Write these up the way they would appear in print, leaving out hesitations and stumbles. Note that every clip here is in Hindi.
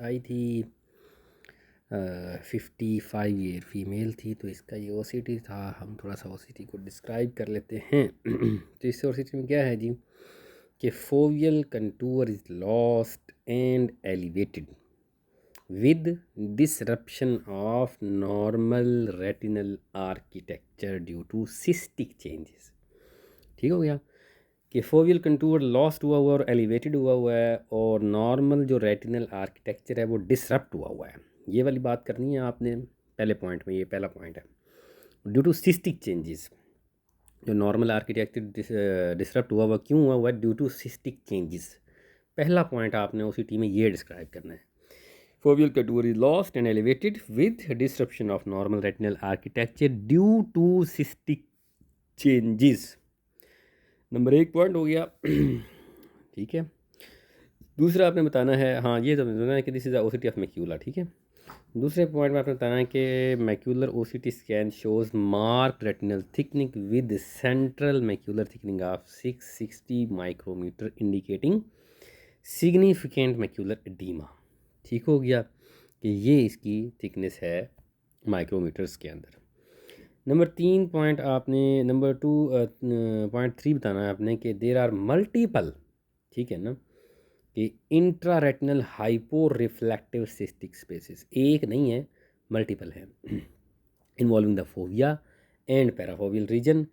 दिखाई थी 55 ईयर फीमेल थी, तो इसका ये ओसीटी था। हम थोड़ा सा ओसीटी को डिस्क्राइब कर लेते हैं। तो इस ओसीटी में क्या है जी कि foveal contour is lost and elevated with disruption of normal retinal architecture due to cystic changes. ठीक हो गया कि फोवियल कंटूर लॉस्ट हुआ हुआ और एलिवेटेड हुआ हुआ है, और नॉर्मल जो रेटिनल आर्किटेक्चर है वो डिसरप्ट हुआ हुआ है। ये वाली बात करनी है आपने पहले पॉइंट में, ये पहला पॉइंट है। ड्यू टू सिस्टिक चेंजेस, जो नॉर्मल आर्किटेक्चर डिसरप्ट हुआ हुआ क्यों हुआ हुआ है? Due to cystic changes. पहला पॉइंट आपने उसी टी में ये डिस्क्राइब करना है। Foveal contour is lost and elevated with disruption of normal retinal architecture due to cystic changes. Number 1 point हो गया। ठीक है। दूसरा आपने बताना है, हाँ ये तो बताना है कि this is a OCT of macula. ठीक है। दूसरे पॉइंट में आपने बताना है कि macular OCT scan shows mark retinal thickening with central macular thickening of 660 micrometer indicating significant macular oedema. ठीक हो गया कि ये इसकी थिकनेस है माइक्रोमीटर्स के अंदर। नंबर 3 पॉइंट आपने, नंबर 2 पॉइंट 3 बताना है आपने कि देर आर मल्टीपल, ठीक है ना, कि intra retinal hypo reflective cystic spaces, एक नहीं है मल्टीपल है, involving the fovea and parafoveal region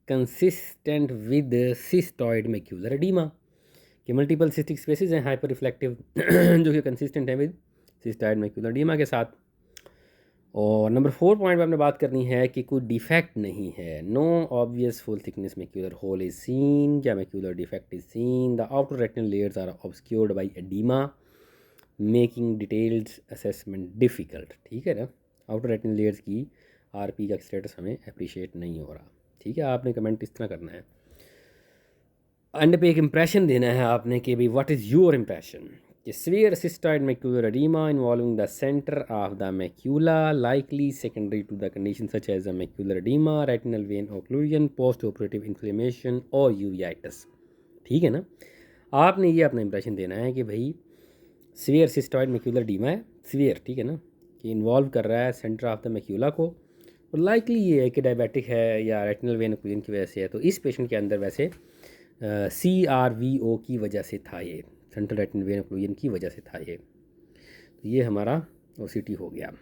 consistent with cystoid macular oedema. कि मल्टीपल सिस्टिक स्पेसिस हैं हाइपर रिफ्लेक्टिव जो कि कंसिस्टेंट है विद सिस्टॉइड मैक्यूलर एडीमा के साथ। और नंबर 4 पॉइंट में आपने बात करनी है कि कोई डिफेक्ट नहीं है, no obvious full thickness macular hole is seen या macular defect is seen, the outer retinal layers are obscured by oedema making detailed assessment difficult. ठीक है ना, आउटर रेटिनल लेयर्स की आरपी का स्टेटस हमें अप्रिशिएट नहीं हो रहा। ठीक है, आपने कमेंट इस तरह करना है, एंड पे एक इम्प्रेशन देना है आपने कि भाई what is your impression. Severe cystoid macular edema involving the center of the macula, likely secondary to the condition such as the macular edema, retinal vein occlusion, post-operative inflammation और uveitis। ठीक है ना, आपने ये अपना इंप्रेशन देना है कि भाई सीवियर सिस्टॉइड मैक्यूलर एडीमा है, सीवियर, ठीक है ना, कि इन्वॉल्व कर रहा है सेंटर ऑफ द मैक्यूला को, और लाइकली ये है कि डायबिटिक है या रेटिनल वेन ओक्लूजन की वजह से है। तो इस पेशेंट के अंदर वैसे CRVO की वजह से था, ये सेंट्रल रेटिनल वेन ओक्लूजन की वजह से था ये। तो ये हमारा OCT हो गया।